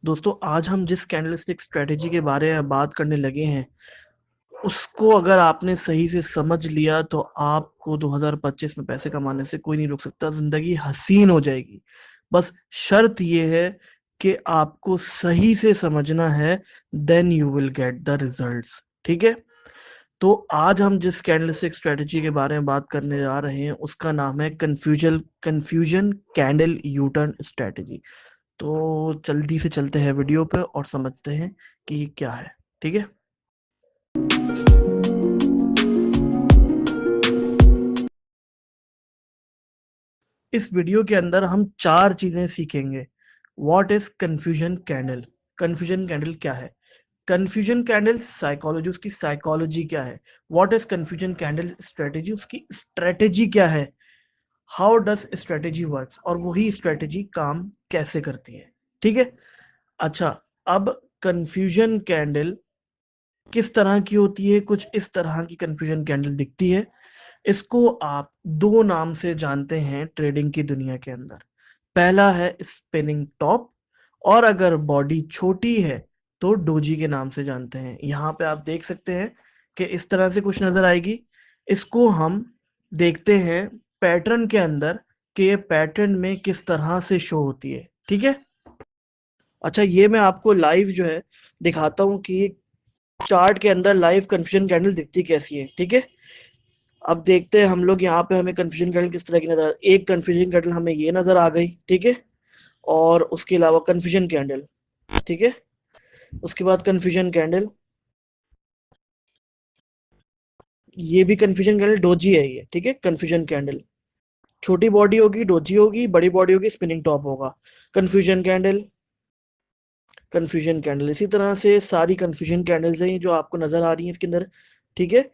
दोस्तों आज हम जिस कैंडलस्टिक स्ट्रेटेजी के बारे में बात करने लगे हैं उसको अगर आपने सही से समझ लिया तो आपको 2025 में पैसे कमाने से कोई नहीं रोक सकता। जिंदगी हसीन हो जाएगी। बस शर्त ये है कि आपको सही से समझना है, then you will get the results. ठीक है। तो आज हम जिस कैंडलस्टिक स्ट्रेटेजी के बारे में बात करने जा रहे हैं उसका नाम है confusion candle U turn strategy. तो जल्दी से चलते हैं वीडियो पे और समझते हैं कि ये क्या है। ठीक है। इस वीडियो के अंदर हम 4 चीजें सीखेंगे। What is confusion candle? Confusion candle क्या है? कंफ्यूजन कैंडल साइकोलॉजी, उसकी साइकोलॉजी क्या है? What is confusion candle strategy, उसकी स्ट्रेटेजी क्या है? हाउ डज स्ट्रेटेजी वर्क्स, और वही स्ट्रेटेजी काम कैसे करती है। ठीक है। अच्छा, अब कंफ्यूजन कैंडल किस तरह की होती है? कुछ इस तरह की कंफ्यूजन कैंडल दिखती है। इसको आप दो नाम से जानते हैं ट्रेडिंग की दुनिया के अंदर। पहला है स्पिनिंग टॉप, और अगर बॉडी छोटी है तो डोजी के नाम से जानते हैं। यहाँ पे आप देख सकते हैं कि इस तरह से कुछ नजर आएगी। इसको हम देखते हैं पैटर्न के अंदर कि ये पैटर्न में किस तरह से शो होती है। ठीक है। अच्छा, ये मैं आपको लाइव जो है दिखाता हूँ कि चार्ट के अंदर लाइव कंफ्यूजन कैंडल दिखती कैसी है। ठीक है। अब देखते हैं हम लोग यहाँ पे हमें कंफ्यूजन कैंडल किस तरह की नजर। एक कंफ्यूजन कैंडल हमें ये नजर आ गई। ठीक है। और उसके अलावा कंफ्यूजन कैंडल। ठीक है। उसके बाद कंफ्यूजन कैंडल, ये भी कंफ्यूजन कैंडल डोजी है ये। ठीक है। कंफ्यूजन कैंडल, छोटी बॉडी होगी डोजी होगी, बड़ी बॉडी होगी स्पिनिंग टॉप होगा। कंफ्यूजन कैंडल, कंफ्यूजन कैंडल, इसी तरह से सारी कंफ्यूजन कैंडल्स हैं जो आपको नजर आ रही हैं इसके अंदर। ठीक है।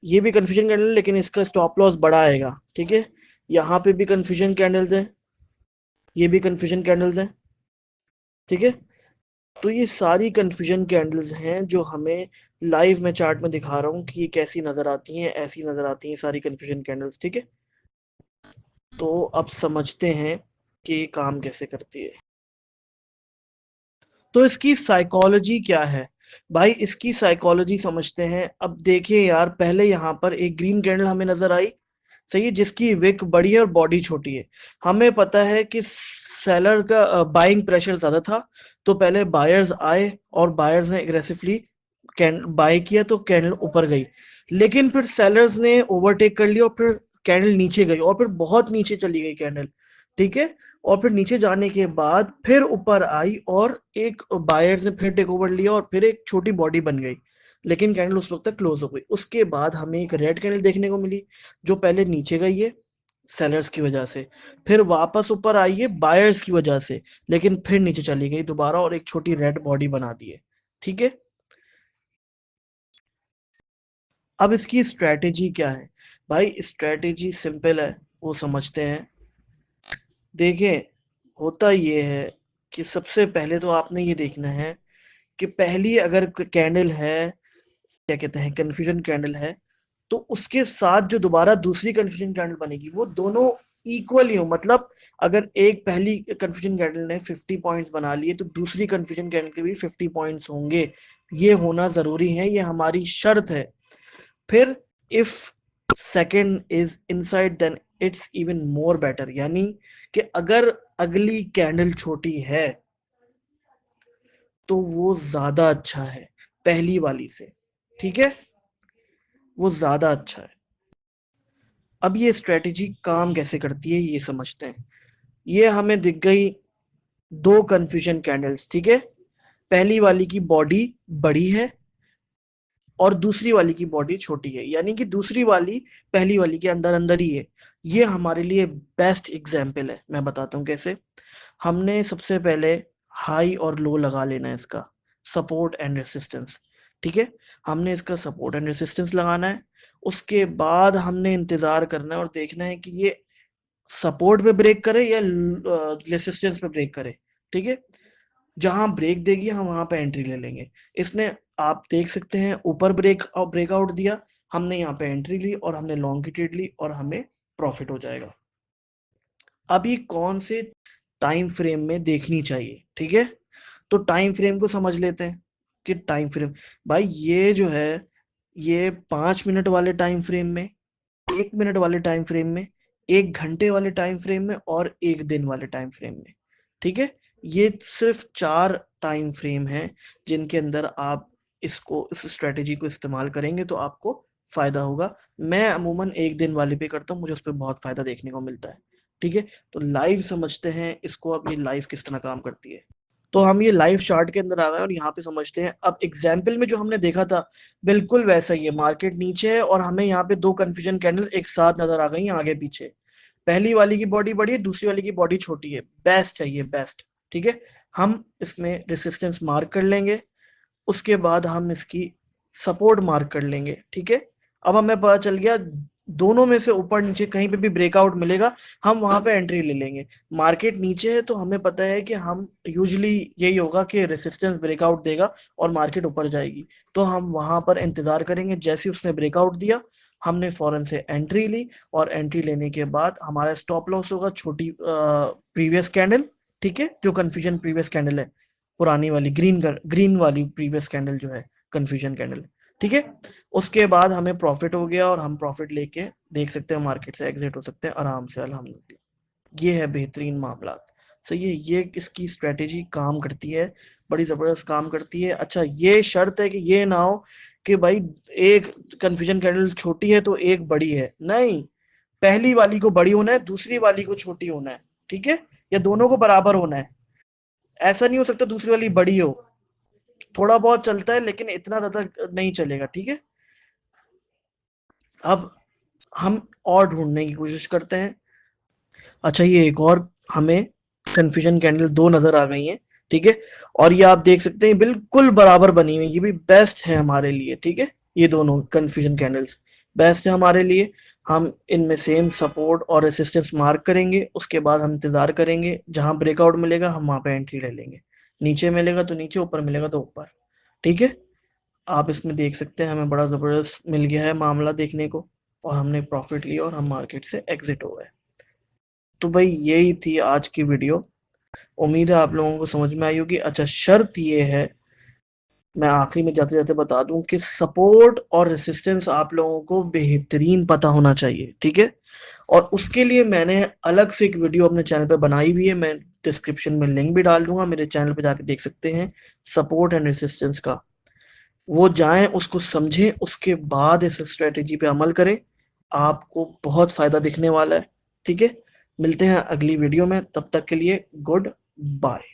ये भी कंफ्यूजन कैंडल है लेकिन इसका स्टॉप लॉस बड़ा आएगा। ठीक है। यहाँ पे भी कंफ्यूजन कैंडल्स हैं, ये भी कंफ्यूजन कैंडल्स हैं। ठीक है। तो ये सारी कंफ्यूजन कैंडल्स हैं जो हमें लाइव में चार्ट में दिखा रहा हूँ कि ये कैसी नजर आती हैं। ऐसी नजर आती हैं सारी कंफ्यूजन कैंडल्स। ठीक है। तो अब समझते हैं कि ये काम कैसे करती है। तो इसकी साइकोलॉजी क्या है भाई? इसकी साइकोलॉजी समझते हैं। अब देखिए यार, पहले यहाँ पर एक ग्रीन कैंडल हमें नजर आई, सही है, जिसकी विक बड़ी है और बॉडी छोटी है। हमें पता है कि सेलर का बाइंग प्रेशर ज्यादा था, तो पहले बायर्स आए और बायर्स ने एग्रेसिवली बाय किया तो कैंडल ऊपर गई। लेकिन फिर सेलर्स ने ओवरटेक कर लिया और फिर कैंडल नीचे गई और फिर बहुत नीचे चली गई कैंडल। ठीक है। और फिर नीचे जाने के बाद फिर ऊपर आई और एक बायर्स ने फिर टेक ओवर लिया और फिर एक छोटी बॉडी बन गई। लेकिन कैंडल उस वक्त तक क्लोज हो गई। उसके बाद हमें एक रेड कैंडल देखने को मिली जो पहले नीचे गई है सेलर्स की वजह से, फिर वापस ऊपर आई है बायर्स की वजह से, लेकिन फिर नीचे चली गई दोबारा और एक छोटी रेड बॉडी बना दी है। ठीक है। अब इसकी स्ट्रेटेजी क्या है भाई? स्ट्रेटेजी सिंपल है, वो समझते हैं। देखें, होता ये है कि सबसे पहले तो आपने ये देखना है कि पहली अगर कैंडल है, क्या कहते हैं, कंफ्यूजन कैंडल है, तो उसके साथ जो दोबारा दूसरी कंफ्यूजन कैंडल बनेगी वो दोनों इक्वल ही हो। मतलब अगर एक पहली कंफ्यूजन कैंडल ने 50 पॉइंट्स बना लिए तो दूसरी कंफ्यूजन कैंडल के भी 50 पॉइंट्स होंगे। ये होना जरूरी है, ये हमारी शर्त है। फिर if second is inside then it's even more better, यानी कि अगर अगली कैंडल छोटी है तो वो ज्यादा अच्छा है पहली वाली से। ठीक है। वो ज्यादा अच्छा है। अब ये स्ट्रेटेजी काम कैसे करती है ये समझते हैं। ये हमें दिख गई दो कंफ्यूजन कैंडल्स। ठीक है। पहली वाली की बॉडी बड़ी है और दूसरी वाली की बॉडी छोटी है, यानी कि दूसरी वाली पहली वाली के अंदर अंदर ही है। ये हमारे लिए बेस्ट एग्जाम्पल है। मैं बताता हूँ कैसे। हमने सबसे पहले हाई और लो लगा लेना है इसका, सपोर्ट एंड रेसिस्टेंस। ठीक है। हमने इसका सपोर्ट एंड रेसिस्टेंस लगाना है। उसके बाद हमने इंतजार करना है और देखना है कि ये सपोर्ट पे ब्रेक करे या रेसिस्टेंस पे ब्रेक करे। ठीक है। जहां ब्रेक देगी हम वहां पे एंट्री ले लेंगे। इसने, आप देख सकते हैं, ऊपर ब्रेकआउट दिया, हमने यहाँ पे एंट्री ली और हमने लॉन्ग की ट्रेड ली और हमें प्रॉफिट हो जाएगा। अभी कौन से टाइम फ्रेम में देखनी चाहिए? ठीक है। तो टाइम फ्रेम को समझ लेते हैं कि टाइम फ्रेम, भाई ये जो है, ये 5 मिनट वाले टाइम फ्रेम में, 1 मिनट वाले टाइम फ्रेम में, 1 घंटे वाले टाइम फ्रेम में और 1 दिन वाले टाइम फ्रेम में। ठीक है, ये सिर्फ 4 टाइम फ्रेम हैं जिनके अंदर आप इसको, इस स्ट्रेटेजी को इस्तेमाल करेंगे तो आपको फायदा होगा। मैं अमूमन 1 दिन वाले पे करता हूँ, मुझे उस पर बहुत फायदा देखने को मिलता है। ठीक है, तो लाइव समझते हैं इसको, अपनी लाइफ किस तरह काम करती है। तो हम ये लाइव चार्ट के अंदर आ गए और यहाँ पे समझते हैं। अब एग्जाम्पल में जो हमने देखा था बिल्कुल वैसा ही है, मार्केट नीचे है और हमें यहाँ पे 2 कंफ्यूजन कैंडल एक साथ नजर आ गई हैं आगे पीछे। पहली वाली की बॉडी बड़ी है, दूसरी वाली की बॉडी छोटी है, बेस्ट है ये, बेस्ट। ठीक है, हम इसमें रेसिस्टेंस मार्क कर लेंगे, उसके बाद हम इसकी सपोर्ट मार्क कर लेंगे। ठीक है, अब हमें पता चल गया दोनों में से ऊपर नीचे कहीं पे भी ब्रेकआउट मिलेगा हम वहां पे एंट्री ले लेंगे। मार्केट नीचे है तो हमें पता है कि हम यूजुअली यही होगा कि रेसिस्टेंस ब्रेकआउट देगा और मार्केट ऊपर जाएगी, तो हम वहां पर इंतजार करेंगे। जैसे उसने ब्रेकआउट दिया हमने फौरन से एंट्री ली, और एंट्री लेने के बाद हमारा स्टॉप लॉस होगा छोटी प्रीवियस कैंडल। ठीक है, जो कंफ्यूजन प्रीवियस कैंडल है, पुरानी वाली ग्रीन वाली प्रीवियस कैंडल जो है कंफ्यूजन कैंडल। ठीक है, उसके बाद हमें प्रॉफिट हो गया और हम प्रॉफिट लेके देख सकते हैं मार्केट से एग्जिट हो सकते हैं आराम से, अल्हम्दुलिल्लाह। ये है बेहतरीन मामला। सही है, ये इसकी स्ट्रेटेजी काम करती है, बड़ी जबरदस्त काम करती है। अच्छा, ये शर्त है कि ये ना हो कि भाई एक कंफ्यूजन कैंडल छोटी है तो एक बड़ी है, नहीं, पहली वाली को बड़ी होना है, दूसरी वाली को छोटी होना है। ठीक है, या दोनों को बराबर होना है। ऐसा नहीं हो सकता दूसरी वाली बड़ी हो, थोड़ा बहुत चलता है लेकिन इतना ज्यादा नहीं चलेगा। ठीक है, अब हम और ढूंढने की कोशिश करते हैं। अच्छा, ये एक और हमें कंफ्यूजन कैंडल दो नजर आ गई हैं। ठीक है, और ये आप देख सकते हैं बिल्कुल बराबर बनी हुई, ये भी बेस्ट है हमारे लिए। ठीक है, ये दोनों कंफ्यूजन कैंडल्स बेस्ट है हमारे लिए। हम इनमें सेम सपोर्ट और रेसिस्टेंस मार्क करेंगे, उसके बाद हम इंतजार करेंगे, जहां ब्रेकआउट मिलेगा हम वहां पे एंट्री ले लेंगे। नीचे मिलेगा तो नीचे, ऊपर मिलेगा तो ऊपर। ठीक है, आप इसमें देख सकते हैं हमें बड़ा जबरदस्त मिल गया है मामला देखने को, और हमने प्रॉफिट लिया और हम मार्केट से एग्जिट हो गए। तो भाई यही थी आज की वीडियो, उम्मीद है आप लोगों को समझ में आई होगी। अच्छा, शर्त ये है, मैं आखिरी में जाते जाते बता दूं कि सपोर्ट और रेसिस्टेंस आप लोगों को बेहतरीन पता होना चाहिए। ठीक है, और उसके लिए मैंने अलग से एक वीडियो अपने चैनल पे बनाई हुई है, मैं डिस्क्रिप्शन में लिंक भी डाल दूंगा, मेरे चैनल पे जाके देख सकते हैं, सपोर्ट एंड रेसिस्टेंस का। वो जाएं, उसको समझें, उसके बाद इस स्ट्रेटेजी पे अमल करें, आपको बहुत फायदा दिखने वाला है। ठीक है, मिलते हैं अगली वीडियो में, तब तक के लिए गुड बाय।